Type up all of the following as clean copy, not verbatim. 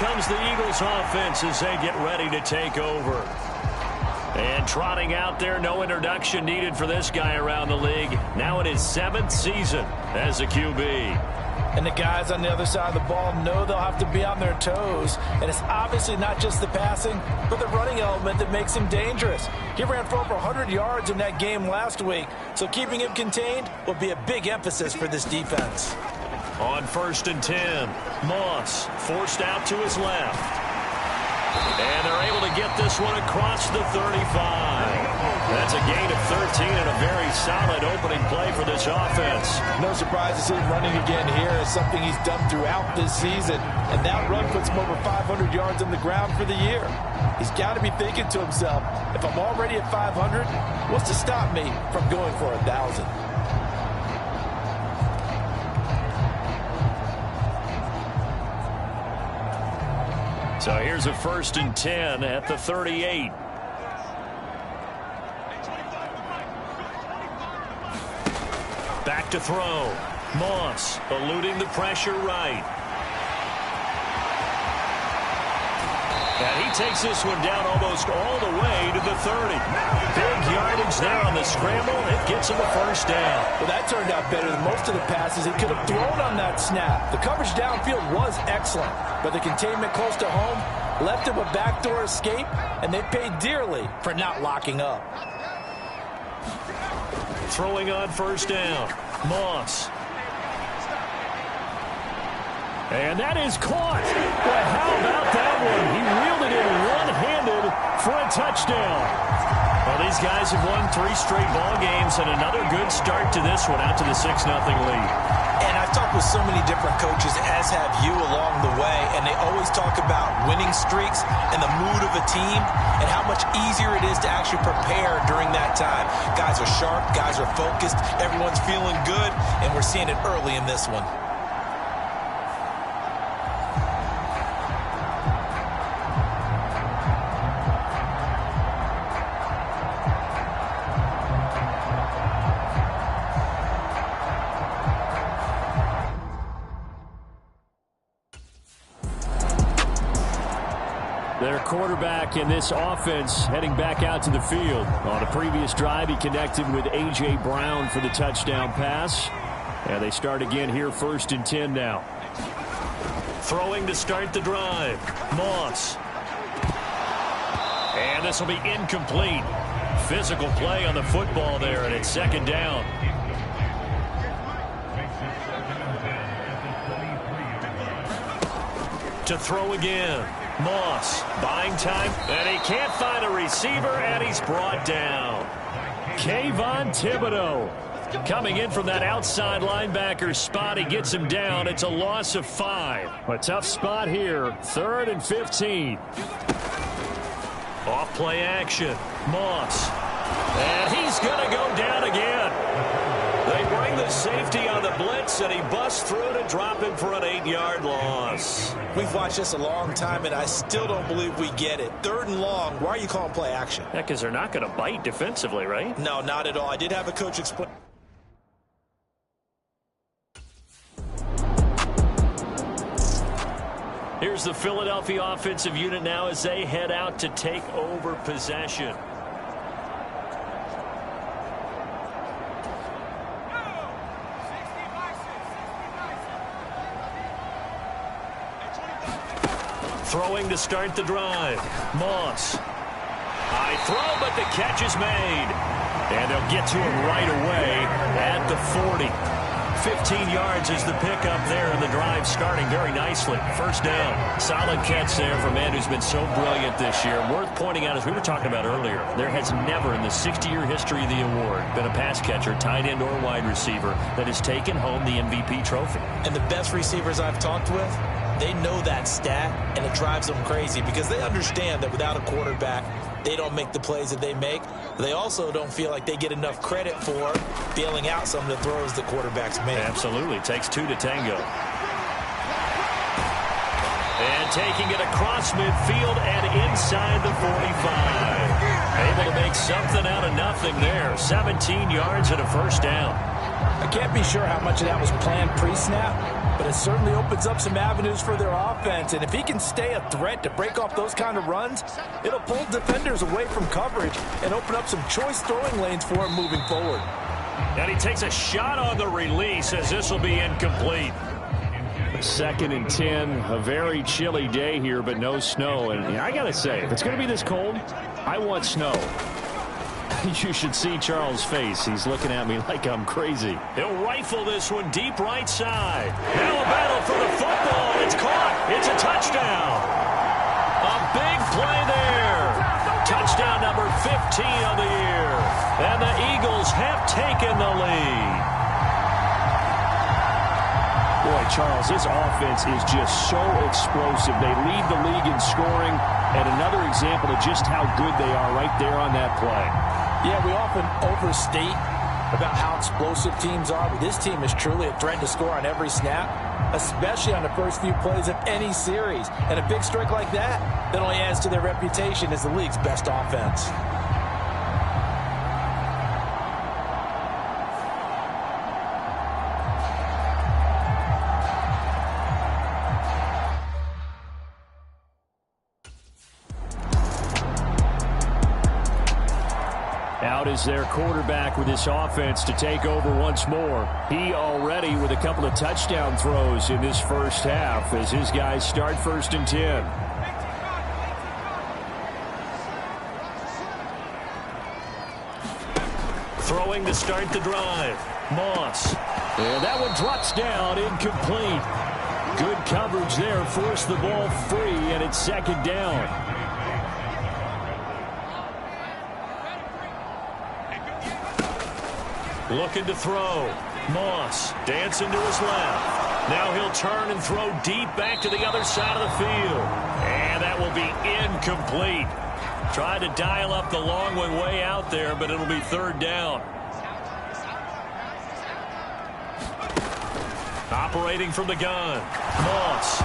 comes the Eagles offense as they get ready to take over. And trotting out there, no introduction needed for this guy around the league. Now in his 7th season as a QB. And the guys on the other side of the ball know they'll have to be on their toes. And it's obviously not just the passing, but the running element that makes him dangerous. He ran for over 100 yards in that game last week, so keeping him contained will be a big emphasis for this defense. On 1st and 10, Moss forced out to his left. And they're able to get this one across the 35. That's a gain of 13 and a very solid opening play for this offense. No surprise to see him running again here. It's something he's done throughout this season. And that run puts him over 500 yards on the ground for the year. He's got to be thinking to himself, if I'm already at 500, what's to stop me from going for 1,000? So here's a 1st and 10 at the 38. Back to throw. Moss eluding the pressure right. And he takes this one down almost all the way to the 30. Big yardage there on the scramble. It gets him a 1st down. Well, that turned out better than most of the passes he could have thrown on that snap. The coverage downfield was excellent, but the containment close to home left him a backdoor escape, and they paid dearly for not locking up. Throwing on 1st down. Moss. And that is caught. But how about that one? He reeled it in one-handed for a touchdown. Well, these guys have won 3 straight ball games, and another good start to this one out to the 6-0 lead. And I've talked with so many different coaches, as have you along the way, and they always talk about winning streaks and the mood of a team and how much easier it is to actually prepare during that time. Guys are sharp, guys are focused, everyone's feeling good, and we're seeing it early in this one. Their quarterback in this offense heading back out to the field. On a previous drive, he connected with A.J. Brown for the touchdown pass. And they start again here, 1st and 10 now. Throwing to start the drive. Moss. And this will be incomplete. Physical play on the football there, and it's 2nd down. To throw again. Moss buying time, and he can't find a receiver, and he's brought down. Kayvon Thibodeau coming in from that outside linebacker spot. He gets him down. It's a loss of 5. A tough spot here. 3rd and 15. Off play action. Moss. And he's going to go down again. They bring the safety on the blitz, and he busts through to drop him for an 8-yard loss. We've watched this a long time, and I still don't believe we get it. 3rd and long, why are you calling play action? Yeah, because they're not going to bite defensively, right? No, not at all. I did have a coach explain. Here's the Philadelphia offensive unit now as they head out to take over possession. Throwing to start the drive. Moss. High throw, but the catch is made. And they'll get to him right away at the 40. 15 yards is the pickup there, and the drive starting very nicely. 1st down. Solid catch there for a man who's been so brilliant this year. Worth pointing out, as we were talking about earlier, there has never in the 60-year history of the award been a pass catcher, tight end, or wide receiver that has taken home the MVP trophy. And the best receivers I've talked with, they know that stat, and it drives them crazy because they understand that without a quarterback, they don't make the plays that they make. They also don't feel like they get enough credit for bailing out some of the throws the quarterbacks make. Absolutely. It takes 2 to tango. And taking it across midfield and inside the 45. Able to make something out of nothing there. 17 yards and a 1st down. I can't be sure how much of that was planned pre-snap, but it certainly opens up some avenues for their offense. And if he can stay a threat to break off those kind of runs, it'll pull defenders away from coverage and open up some choice throwing lanes for him moving forward. And he takes a shot on the release as this will be incomplete. 2nd and 10, a very chilly day here, but no snow. And I got to say, if it's going to be this cold, I want snow. You should see Charles' face. He's looking at me like I'm crazy. He'll rifle this one deep right side. Now a battle for the football. It's caught. It's a touchdown. A big play there. Touchdown number 15 of the year. And the Eagles have taken the lead. Boy, Charles, this offense is just so explosive. They lead the league in scoring, and another example of just how good they are right there on that play. Yeah, we often overstate about how explosive teams are, but this team is truly a threat to score on every snap, especially on the first few plays of any series. And a big strike like that only adds to their reputation as the league's best offense. Out is their quarterback with this offense to take over once more. He already with a couple of touchdown throws in this first half as his guys start 1st and 10. Throwing to start the drive. Moss. And that one drops down, incomplete. Good coverage there, forced the ball free, and it's 2nd down. Looking to throw. Moss dancing to his left. Now he'll turn and throw deep back to the other side of the field. And that will be incomplete. Tried to dial up the long one way out there, but it'll be 3rd down. Operating from the gun. Moss.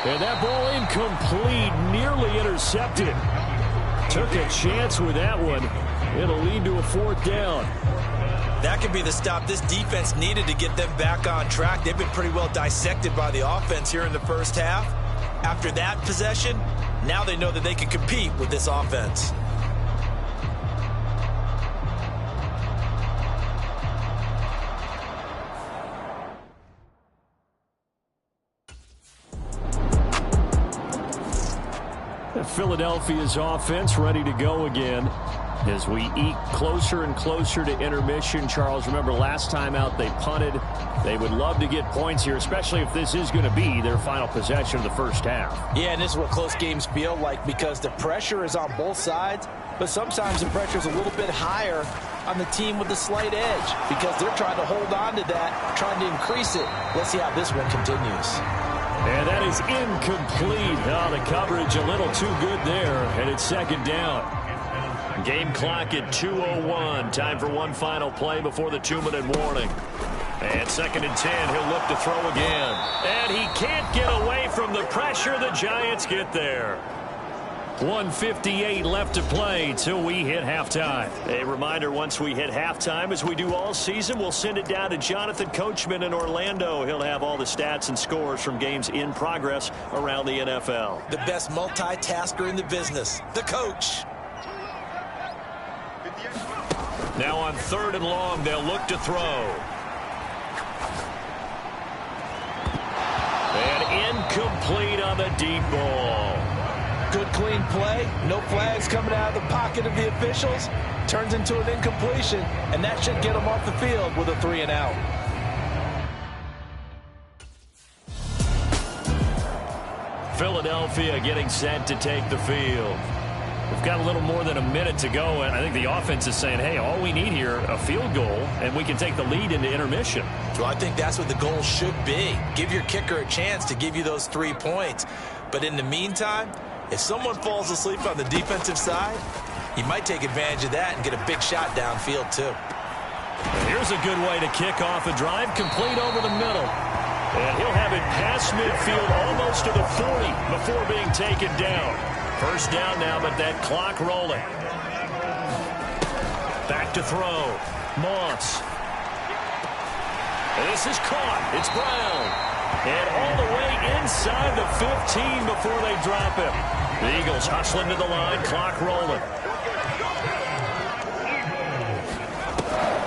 And that ball incomplete, nearly intercepted. Took a chance with that one. It'll lead to a 4th down. That could be the stop this defense needed to get them back on track. They've been pretty well dissected by the offense here in the first half. After that possession, now they know that they can compete with this offense. Philadelphia's offense ready to go again. As we eke closer and closer to intermission. Charles, remember last time out they punted. They would love to get points here, especially if this is going to be their final possession of the first half. Yeah, and this is what close games feel like because the pressure is on both sides, but sometimes the pressure is a little bit higher on the team with the slight edge because they're trying to hold on to that, trying to increase it. Let's see how this one continues. And that is incomplete. Oh, the coverage a little too good there, and it's 2nd down. Game clock at 2:01. Time for one final play before the 2-minute warning. And 2nd and 10, he'll look to throw again. And he can't get away from the pressure. The Giants get there. 1:58 left to play till we hit halftime. A reminder, once we hit halftime, as we do all season, we'll send it down to Jonathan Coachman in Orlando. He'll have all the stats and scores from games in progress around the NFL. The best multitasker in the business, the coach. Now on 3rd and long, they'll look to throw. And incomplete on the deep ball. Good clean play. No flags coming out of the pocket of the officials. Turns into an incompletion, and that should get them off the field with a 3 and out. Philadelphia getting set to take the field. We've got a little more than a minute to go, and I think the offense is saying, hey, all we need here, a field goal, and we can take the lead into intermission. Well, I think that's what the goal should be. Give your kicker a chance to give you those 3 points. But in the meantime, if someone falls asleep on the defensive side, you might take advantage of that and get a big shot downfield, too. And here's a good way to kick off a drive, complete over the middle. And he'll have it past midfield almost to the 40 before being taken down. 1st down now, but that clock rolling. Back to throw. Moss. And this is caught. It's Brown. And all the way inside the 15 before they drop him. The Eagles hustling to the line, clock rolling.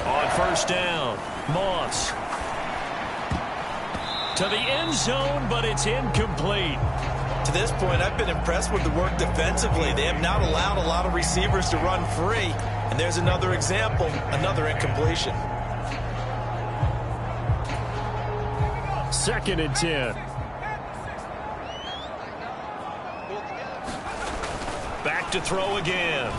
On first down, Moss. To the end zone, but it's incomplete. To this point, I've been impressed with the work defensively. They have not allowed a lot of receivers to run free. And there's another example, another incompletion. 2nd and 10. Back to throw again.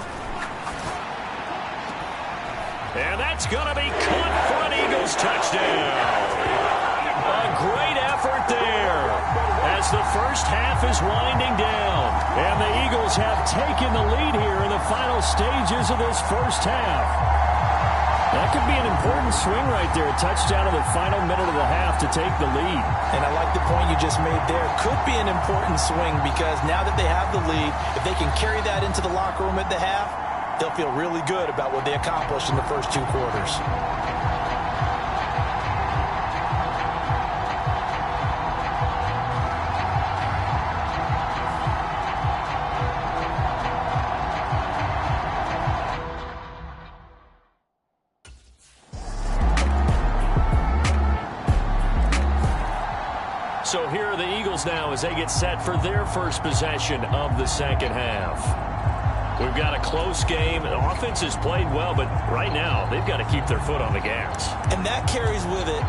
And that's going to be caught for an Eagles touchdown. A great effort there as the first half is winding down. And the Eagles have taken the lead here in the final stages of this first half. That could be an important swing right there. A touchdown in the final minute of the half to take the lead. And I like the point you just made there. Could be an important swing because now that they have the lead, if they can carry that into the locker room at the half, they'll feel really good about what they accomplished in the first 2 quarters. So here are the Eagles now as they get set for their first possession of the second half. We've got a close game. The offense has played well, but right now they've got to keep their foot on the gas. And that carries with it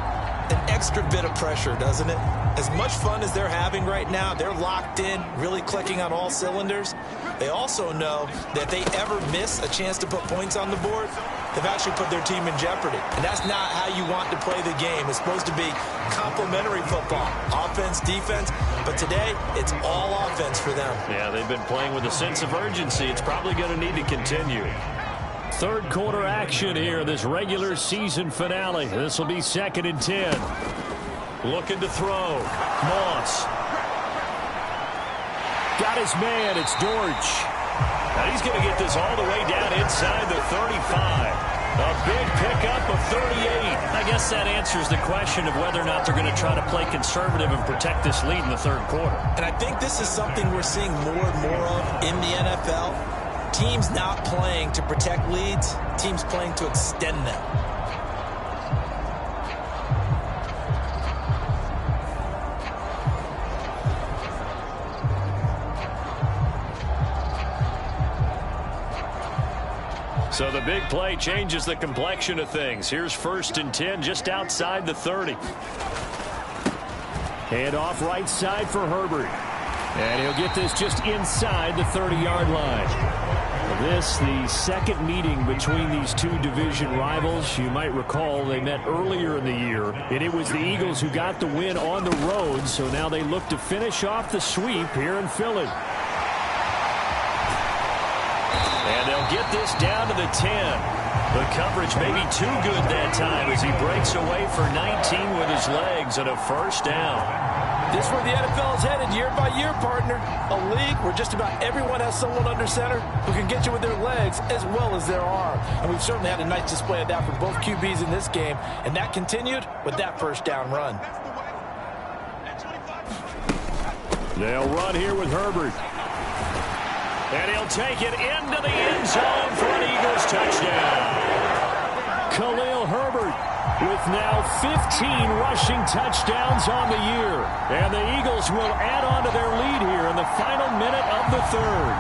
an extra bit of pressure, doesn't it? As much fun as they're having right now, they're locked in, really clicking on all cylinders. They also know that if they ever miss a chance to put points on the board, they've actually put their team in jeopardy. And that's not how you want to play the game. It's supposed to be complementary football, offense, defense. But today, it's all offense for them. Yeah, they've been playing with a sense of urgency. It's probably going to need to continue. Third quarter action here, this regular season finale. This will be 2nd and 10. Looking to throw. Moss. Got his man. It's Dortch. Now he's going to get this all the way down inside the 35. A big pickup of 38. I guess that answers the question of whether or not they're going to try to play conservative and protect this lead in the third quarter. And I think this is something we're seeing more and more of in the NFL. Teams not playing to protect leads, teams playing to extend them. So the big play changes the complexion of things. Here's 1st and 10 just outside the 30. Hand off right side for Herbert. And he'll get this just inside the 30-yard line. This, the second meeting between these two division rivals. You might recall they met earlier in the year, and it was the Eagles who got the win on the road, so now they look to finish off the sweep here in Philly. And they'll get this down to the 10. The coverage may be too good that time as he breaks away for 19 with his legs and a first down. This is where the NFL is headed year by year, partner. A league where just about everyone has someone under center who can get you with their legs as well as their arm. And we've certainly had a nice display of that from both QBs in this game. And that continued with that first down run. They'll run here with Herbert. And he'll take it into the end zone for an Eagles touchdown. Khalil Herbert with now 15 rushing touchdowns on the year. And the Eagles will add on to their lead here in the final minute of the third.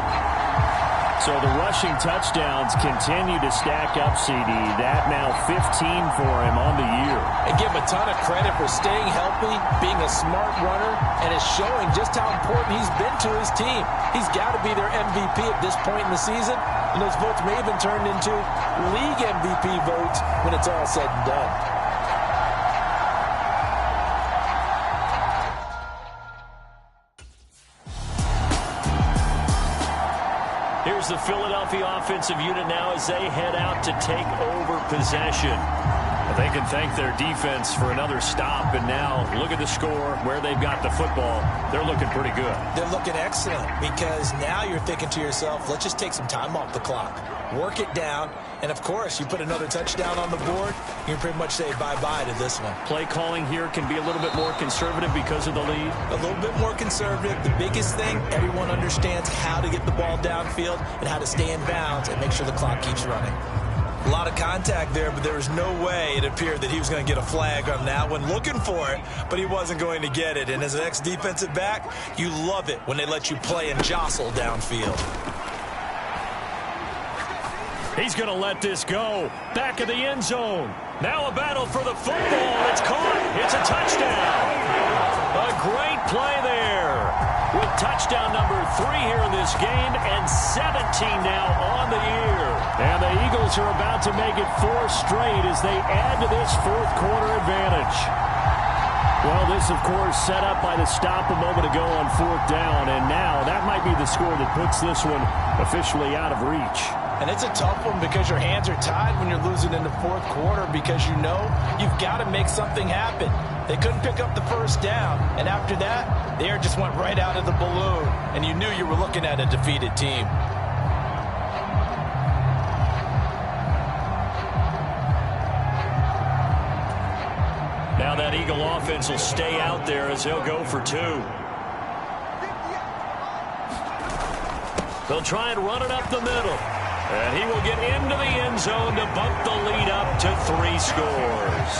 So the rushing touchdowns continue to stack up, CD. That now 15 for him on the year. And give him a ton of credit for staying healthy, being a smart runner, and is showing just how important he's been to his team. He's got to be their MVP at this point in the season, and those votes may have been turned into league MVP votes when it's all said and done. Here's the Philadelphia offensive unit now as they head out to take over possession. They can thank their defense for another stop, and now look at the score, where they've got the football. They're looking pretty good. They're looking excellent because now you're thinking to yourself, let's just take some time off the clock, work it down, and, of course, you put another touchdown on the board, you can pretty much say bye-bye to this one. Play calling here can be a little bit more conservative because of the lead. A little bit more conservative. The biggest thing, everyone understands how to get the ball downfield and how to stay in bounds and make sure the clock keeps running. A lot of contact there, but there was no way it appeared that he was going to get a flag on that one. Looking for it, but he wasn't going to get it. And as an ex-defensive back, you love it when they let you play and jostle downfield. He's going to let this go. Back of the end zone. Now a battle for the football. It's caught. It's a touchdown. A great play there. With touchdown number 3 here in this game and 17 now on the year. And the Eagles are about to make it 4 straight as they add to this fourth quarter advantage. Well, this, of course, set up by the stop a moment ago on 4th down. And now that might be the score that puts this one officially out of reach. And it's a tough one because your hands are tied when you're losing in the fourth quarter because you know you've got to make something happen. They couldn't pick up the first down, and after that, the air just went right out of the balloon, and you knew you were looking at a defeated team. Now that Eagle offense will stay out there as they'll go for 2. They'll try and run it up the middle. And he will get into the end zone to bump the lead up to 3 scores.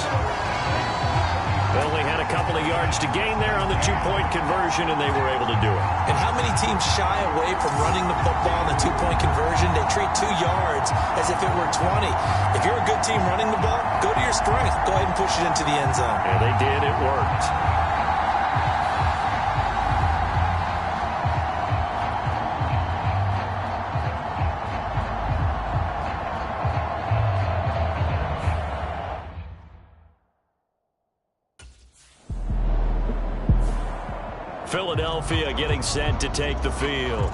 Only had a couple of yards to gain there on the 2-point conversion, and they were able to do it. And how many teams shy away from running the football in the 2-point conversion? They treat 2 yards as if it were 20. If you're a good team running the ball, go to your strength. Go ahead and push it into the end zone. Yeah, they did. It worked. Philadelphia getting set to take the field.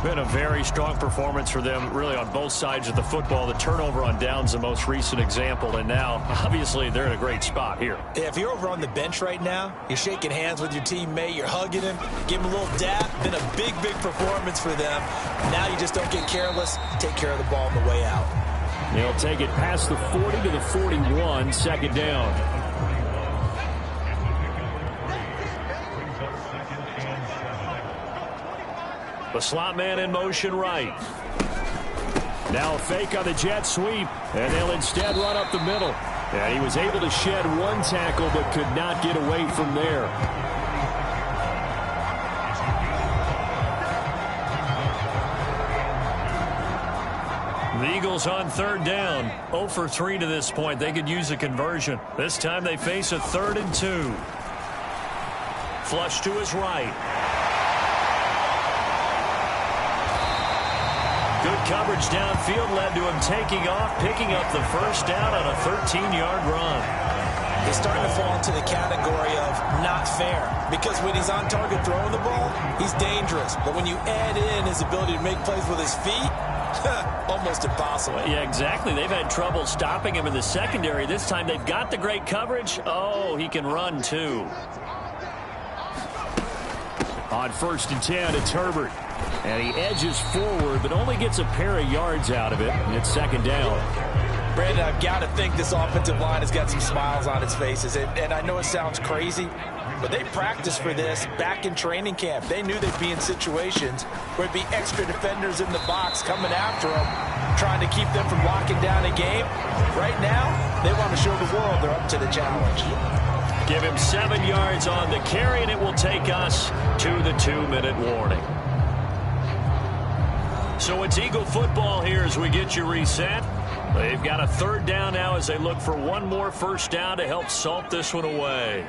Been a very strong performance for them, really, on both sides of the football. The turnover on downs, the most recent example, and now, obviously, they're in a great spot here. If you're over on the bench right now, you're shaking hands with your teammate, you're hugging him, give him a little dap. Been a big, big performance for them. Now you just don't get careless. Take care of the ball on the way out. They'll take it past the 40 to the 41, 2nd down. The slot man in motion right. Now a fake on the jet sweep, and they'll instead run up the middle. And he was able to shed 1 tackle but could not get away from there. The Eagles on 3rd down. 0 for 3 to this point. They could use a conversion. This time they face a 3rd and 2. Flush to his right. Good coverage downfield led to him taking off, picking up the first down on a 13-yard run. He's starting to fall into the category of not fair because when he's on target throwing the ball, he's dangerous. But when you add in his ability to make plays with his feet, almost impossible. Yeah, exactly. They've had trouble stopping him in the secondary. This time they've got the great coverage. Oh, he can run too. On 1st and 10, it's Herbert. And he edges forward, but only gets a pair of yards out of it. And it's 2nd down. Brandon, I've got to think this offensive line has got some smiles on its faces. And I know it sounds crazy, but they practiced for this back in training camp. They knew they'd be in situations where it'd be extra defenders in the box coming after them, trying to keep them from locking down a game. Right now, they want to show the world they're up to the challenge. Give him 7 yards on the carry, and it will take us to the 2-minute warning. So it's Eagle football here as we get you reset. They've got a 3rd down now as they look for 1 more first down to help salt this one away.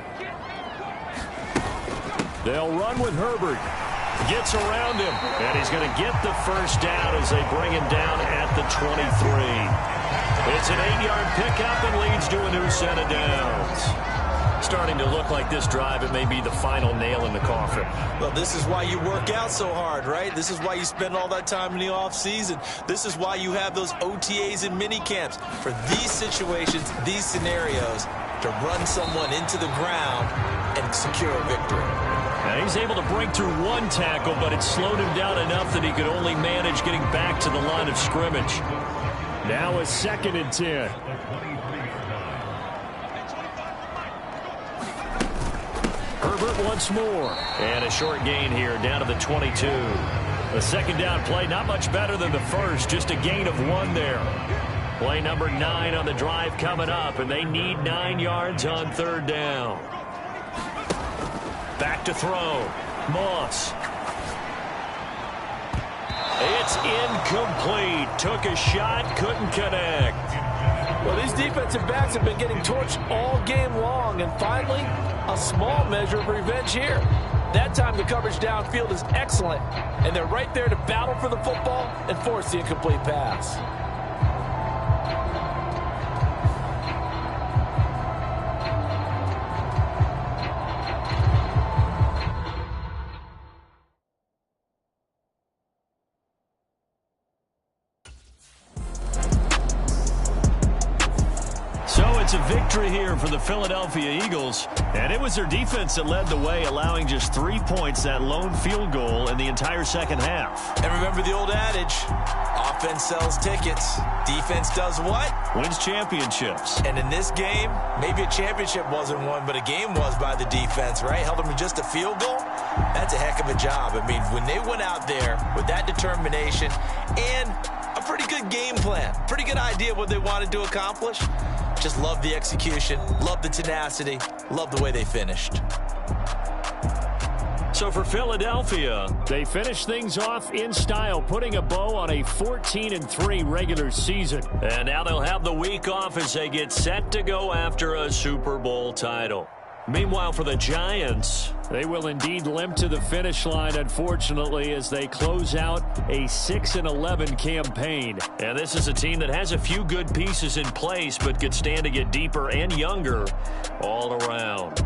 They'll run with Herbert. Gets around him, and he's going to get the first down as they bring him down at the 23. It's an 8-yard pickup and leads to a new set of downs. Starting to look like this drive, it may be the final nail in the coffin. Well, this is why you work out so hard, right? This is why you spend all that time in the offseason. This is why you have those OTAs and mini camps for these situations, these scenarios, to run someone into the ground and secure a victory. Now he's able to break through one tackle, but it slowed him down enough that he could only manage getting back to the line of scrimmage. Now a 2nd and 10. Herbert once more. And a short gain here, down to the 22. The second down play, not much better than the first, just a gain of 1 there. Play number 9 on the drive coming up, and they need 9 yards on 3rd down. Back to throw. Moss. It's incomplete. Took a shot, couldn't connect. Well, these defensive backs have been getting torched all game long, and finally, a small measure of revenge here. That time the coverage downfield is excellent, and they're right there to battle for the football and force the incomplete pass. It's a victory here for the Philadelphia Eagles, and it was their defense that led the way, allowing just 3 points, that lone field goal in the entire second half. And remember the old adage, offense sells tickets, defense does what? Wins championships. And in this game, maybe a championship wasn't won, but a game was by the defense, right? Held them to just a field goal. That's a heck of a job. I mean, when they went out there with that determination and a pretty good game plan, pretty good idea of what they wanted to accomplish, just love the execution, love the tenacity, love the way they finished. So for Philadelphia, they finished things off in style, putting a bow on a 14-3 regular season. And now they'll have the week off as they get set to go after a Super Bowl title. Meanwhile, for the Giants, they will indeed limp to the finish line, unfortunately, as they close out a 6-11 campaign. And this is a team that has a few good pieces in place, but could stand to get deeper and younger all around.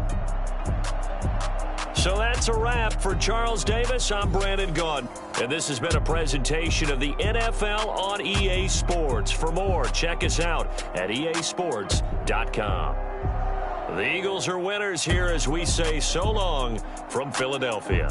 So that's a wrap for Charles Davis. I'm Brandon Gaudin, and this has been a presentation of the NFL on EA Sports. For more, check us out at easports.com. The Eagles are winners here as we say so long from Philadelphia.